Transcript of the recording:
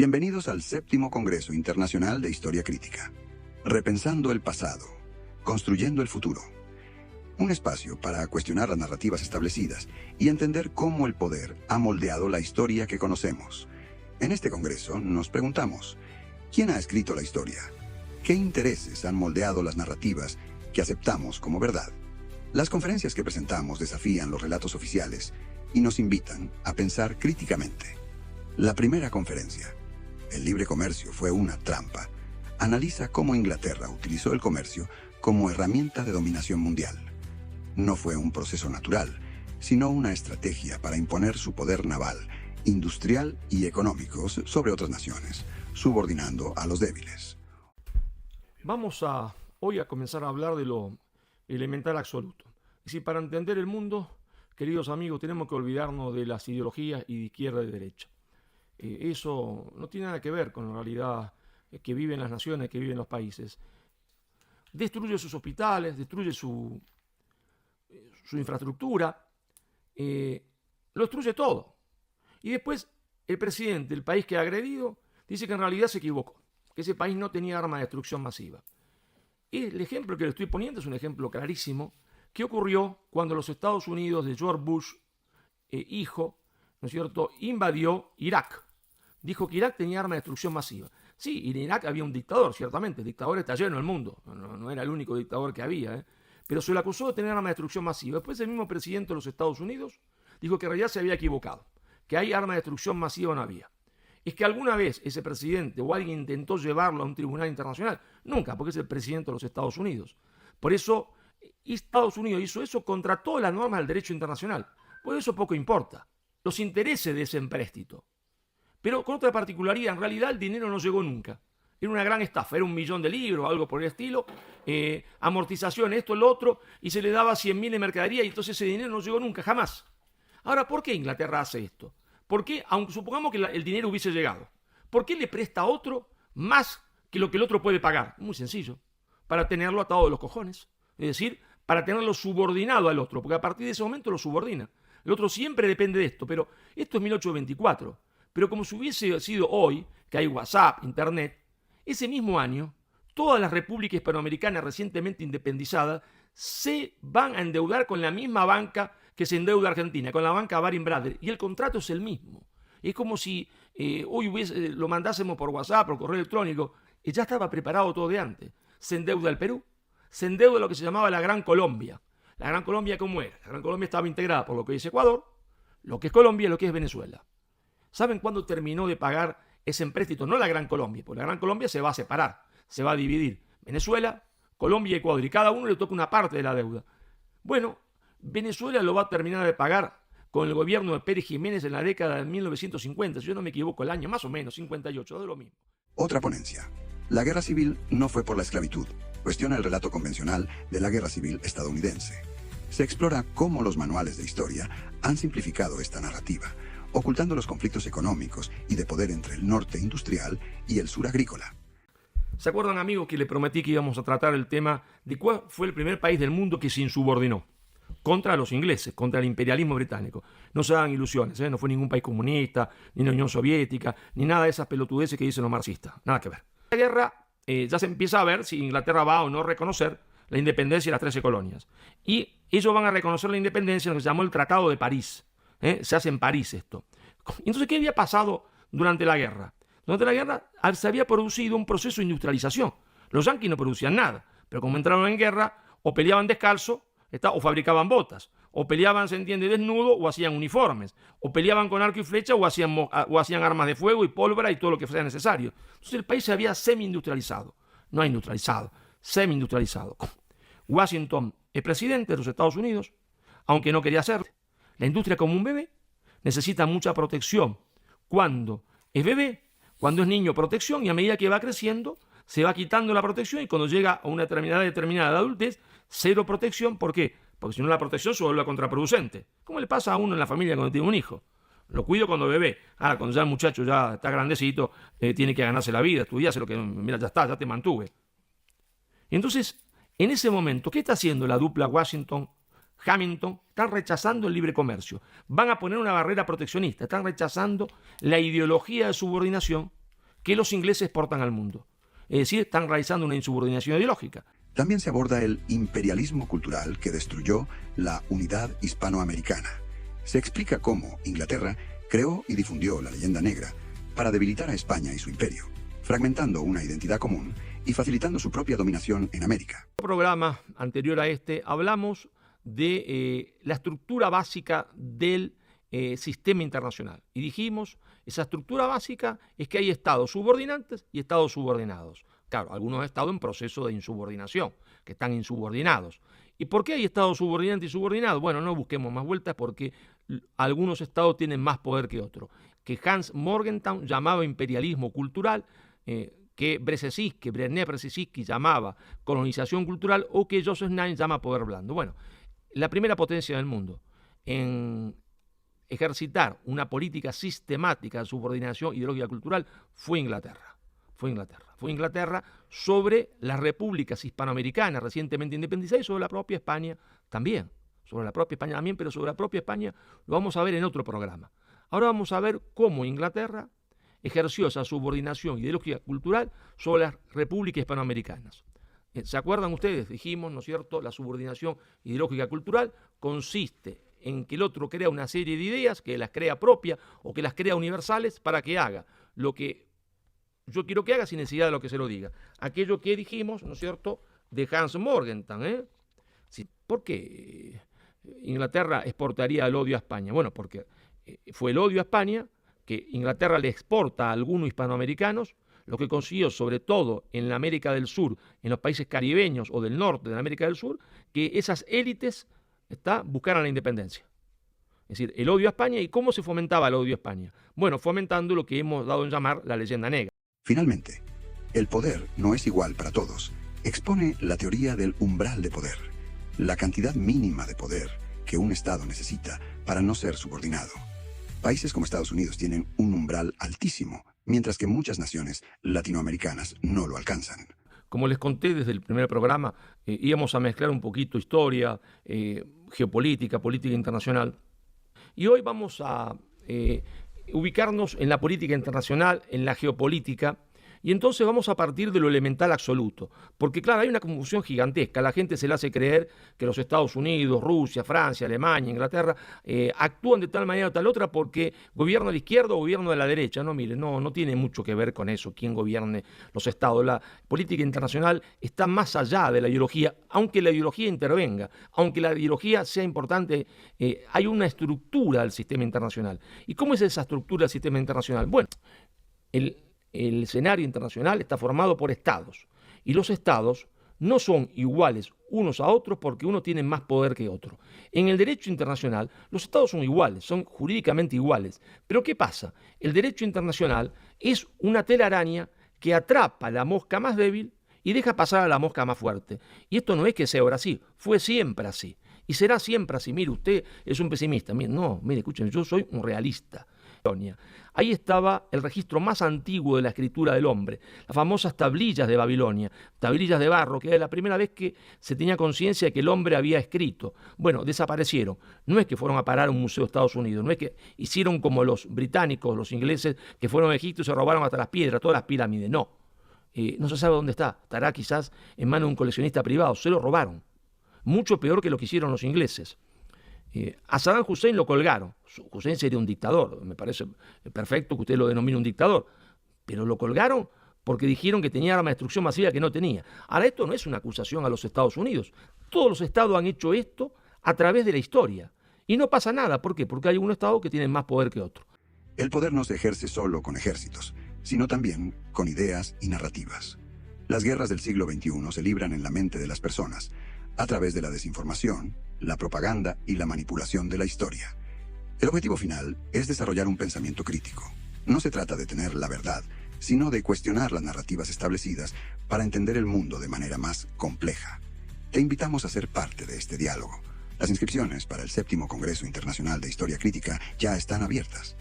Bienvenidos al séptimo Congreso Internacional de Historia Crítica. Repensando el pasado, construyendo el futuro. Un espacio para cuestionar las narrativas establecidas y entender cómo el poder ha moldeado la historia que conocemos. En este Congreso nos preguntamos, ¿quién ha escrito la historia? ¿Qué intereses han moldeado las narrativas que aceptamos como verdad? Las conferencias que presentamos desafían los relatos oficiales y nos invitan a pensar críticamente. La primera conferencia, El libre comercio fue una trampa, analiza cómo Inglaterra utilizó el comercio como herramienta de dominación mundial. No fue un proceso natural, sino una estrategia para imponer su poder naval, industrial y económico sobre otras naciones, subordinando a los débiles. Vamos hoy a comenzar a hablar de lo elemental absoluto. Es decir, para entender el mundo, queridos amigos, tenemos que olvidarnos de las ideologías y de izquierda y de derecha. Eso no tiene nada que ver con la realidad que viven las naciones, que viven los países. Destruye sus hospitales, destruye su infraestructura, lo destruye todo. Y después el presidente del país que ha agredido dice que en realidad se equivocó, que ese país no tenía arma de destrucción masiva. Y el ejemplo que le estoy poniendo es un ejemplo clarísimo que ocurrió cuando los Estados Unidos de George Bush, hijo, ¿no es cierto?, invadió Irak. Dijo que Irak tenía arma de destrucción masiva. Sí, y en Irak había un dictador, ciertamente. El dictador está lleno en el mundo. No era el único dictador que había, Pero se le acusó de tener arma de destrucción masiva. Después el mismo presidente de los Estados Unidos dijo que en realidad se había equivocado, que hay arma de destrucción masiva o no había. ¿Es que alguna vez ese presidente o alguien intentó llevarlo a un tribunal internacional? Nunca, porque es el presidente de los Estados Unidos. Por eso Estados Unidos hizo eso contra todas las normas del derecho internacional. Por eso poco importa los intereses de ese empréstito. Pero con otra particularidad, en realidad el dinero no llegó nunca. Era una gran estafa, era 1 millón de libros, algo por el estilo, amortización, esto, lo otro, y se le daba 100.000 de mercadería y entonces ese dinero no llegó nunca, jamás. Ahora, ¿por qué Inglaterra hace esto? ¿Por qué, aunque supongamos que el dinero hubiese llegado, por qué le presta a otro más que lo que el otro puede pagar? Muy sencillo, para tenerlo atado de los cojones, es decir, para tenerlo subordinado al otro, porque a partir de ese momento lo subordina. El otro siempre depende de esto, pero esto es 1824. Pero como si hubiese sido hoy, que hay WhatsApp, Internet, ese mismo año, todas las repúblicas hispanoamericanas recientemente independizadas se van a endeudar con la misma banca que se endeuda Argentina, con la banca Baring Brothers, y el contrato es el mismo. Es como si hoy lo mandásemos por WhatsApp, por correo electrónico, y ya estaba preparado todo de antes. Se endeuda el Perú, se endeuda lo que se llamaba la Gran Colombia. La Gran Colombia, ¿cómo era? La Gran Colombia estaba integrada por lo que es Ecuador, lo que es Colombia y lo que es Venezuela. ¿Saben cuándo terminó de pagar ese empréstito? No la Gran Colombia, porque la Gran Colombia se va a separar, se va a dividir. Venezuela, Colombia y Ecuador, y cada uno le toca una parte de la deuda. Bueno, Venezuela lo va a terminar de pagar con el gobierno de Pérez Jiménez en la década de 1950, si yo no me equivoco, el año más o menos, 58, de lo mismo. Otra ponencia. La guerra civil no fue por la esclavitud. Cuestiona el relato convencional de la guerra civil estadounidense. Se explora cómo los manuales de historia han simplificado esta narrativa, ocultando los conflictos económicos y de poder entre el norte industrial y el sur agrícola. ¿Se acuerdan, amigos, que les prometí que íbamos a tratar el tema de cuál fue el primer país del mundo que se insubordinó contra los ingleses, contra el imperialismo británico? No se hagan ilusiones, no fue ningún país comunista, ni la Unión Soviética, ni nada de esas pelotudeces que dicen los marxistas. Nada que ver. La guerra ya se empieza a ver si Inglaterra va o no reconocer la independencia de las 13 colonias. Y ellos van a reconocer la independencia en lo que se llamó el Tratado de París. Se hace en París esto. Entonces, ¿qué había pasado durante la guerra? Durante la guerra se había producido un proceso de industrialización. Los yanquis no producían nada, pero como entraron en guerra, o peleaban descalzo, o fabricaban botas, o peleaban, se entiende, desnudo, o hacían uniformes, o peleaban con arco y flecha, o hacían armas de fuego y pólvora y todo lo que fuera necesario. Entonces el país se había semi-industrializado, no industrializado, semi-industrializado. Washington es presidente de los Estados Unidos, aunque no quería hacerlo. La industria como un bebé necesita mucha protección. Cuando es bebé, cuando es niño, protección, y a medida que va creciendo, se va quitando la protección y cuando llega a una determinada adultez, cero protección. ¿Por qué? Porque si no la protección se vuelve contraproducente. ¿Cómo le pasa a uno en la familia cuando tiene un hijo? Lo cuido cuando es bebé. Ahora, cuando ya el muchacho ya está grandecito, tiene que ganarse la vida, estudiarse lo que, mira, ya está, ya te mantuve. Y entonces, en ese momento, ¿qué está haciendo la dupla Washington-Hamilton? Están rechazando el libre comercio. Van a poner una barrera proteccionista. Están rechazando la ideología de subordinación que los ingleses exportan al mundo. Es decir, están realizando una insubordinación ideológica. También se aborda el imperialismo cultural que destruyó la unidad hispanoamericana. Se explica cómo Inglaterra creó y difundió la leyenda negra para debilitar a España y su imperio, fragmentando una identidad común y facilitando su propia dominación en América. En el programa anterior a este hablamos de la estructura básica del sistema internacional. Y dijimos, esa estructura básica es que hay estados subordinantes y estados subordinados. Claro, algunos estados en proceso de insubordinación, que están insubordinados. ¿Y por qué hay estados subordinantes y subordinados? Bueno, no busquemos más vueltas porque algunos estados tienen más poder que otros. Que Hans Morgenthau llamaba imperialismo cultural, que Brezhnev-Brzezinski llamaba colonización cultural o que Joseph Nye llama poder blando. Bueno, la primera potencia del mundo en ejercitar una política sistemática de subordinación ideológica cultural fue Inglaterra. Fue Inglaterra sobre las repúblicas hispanoamericanas recientemente independizadas y sobre la propia España también. Sobre la propia España también, pero sobre la propia España lo vamos a ver en otro programa. Ahora vamos a ver cómo Inglaterra ejerció esa subordinación ideológica cultural sobre las repúblicas hispanoamericanas. ¿Se acuerdan ustedes? Dijimos, ¿no es cierto?, la subordinación ideológica cultural consiste en que el otro crea una serie de ideas, que las crea propias o que las crea universales para que haga lo que yo quiero que haga sin necesidad de lo que se lo diga. Aquello que dijimos, ¿no es cierto?, de Hans Morgenthau. Sí, ¿por qué Inglaterra exportaría el odio a España? Bueno, porque fue el odio a España que Inglaterra le exporta a algunos hispanoamericanos, lo que consiguió sobre todo en la América del Sur, en los países caribeños o del norte de la América del Sur, que esas élites buscaran la independencia. Es decir, el odio a España. ¿Y cómo se fomentaba el odio a España? Bueno, fomentando lo que hemos dado en llamar la leyenda negra. Finalmente, el poder no es igual para todos. Expone la teoría del umbral de poder, la cantidad mínima de poder que un Estado necesita para no ser subordinado. Países como Estados Unidos tienen un umbral altísimo, mientras que muchas naciones latinoamericanas no lo alcanzan. Como les conté desde el primer programa, íbamos a mezclar un poquito historia, geopolítica, política internacional. Y hoy vamos a ubicarnos en la política internacional, en la geopolítica, y entonces vamos a partir de lo elemental absoluto. Porque claro, hay una confusión gigantesca. La gente se le hace creer que los Estados Unidos, Rusia, Francia, Alemania, Inglaterra actúan de tal manera o tal otra porque gobierna la izquierda o gobierna de la derecha. No, mire, no tiene mucho que ver con eso, quién gobierne los estados. La política internacional está más allá de la ideología, aunque la ideología intervenga, aunque la ideología sea importante, hay una estructura del sistema internacional. ¿Y cómo es esa estructura del sistema internacional? Bueno, el escenario internacional está formado por estados y los estados no son iguales unos a otros porque uno tiene más poder que otro. En el derecho internacional los estados son iguales, son jurídicamente iguales. Pero ¿qué pasa? El derecho internacional es una telaraña que atrapa a la mosca más débil y deja pasar a la mosca más fuerte. Y esto no es que sea ahora así, fue siempre así. Y será siempre así. Mire, usted es un pesimista. Mire, escuchen, yo soy un realista. Ahí estaba el registro más antiguo de la escritura del hombre, las famosas tablillas de Babilonia, tablillas de barro, que era la primera vez que se tenía conciencia de que el hombre había escrito. Bueno, desaparecieron. No es que fueron a parar a un museo de Estados Unidos, no es que hicieron como los británicos, los ingleses, que fueron a Egipto y se robaron hasta las piedras, todas las pirámides. No, no se sabe dónde está. Estará quizás en manos de un coleccionista privado. Se lo robaron. Mucho peor que lo que hicieron los ingleses. A Saddam Hussein lo colgaron. Hussein sería un dictador, me parece perfecto que usted lo denomine un dictador, pero lo colgaron porque dijeron que tenía arma de destrucción masiva que no tenía. Ahora, esto no es una acusación a los Estados Unidos. Todos los estados han hecho esto a través de la historia. Y no pasa nada. ¿Por qué? Porque hay un estado que tiene más poder que otro. El poder no se ejerce solo con ejércitos, sino también con ideas y narrativas. Las guerras del siglo XXI se libran en la mente de las personas, a través de la desinformación, la propaganda y la manipulación de la historia. El objetivo final es desarrollar un pensamiento crítico. No se trata de tener la verdad, sino de cuestionar las narrativas establecidas para entender el mundo de manera más compleja. Te invitamos a ser parte de este diálogo. Las inscripciones para el 7º Congreso Internacional de Historia Crítica ya están abiertas.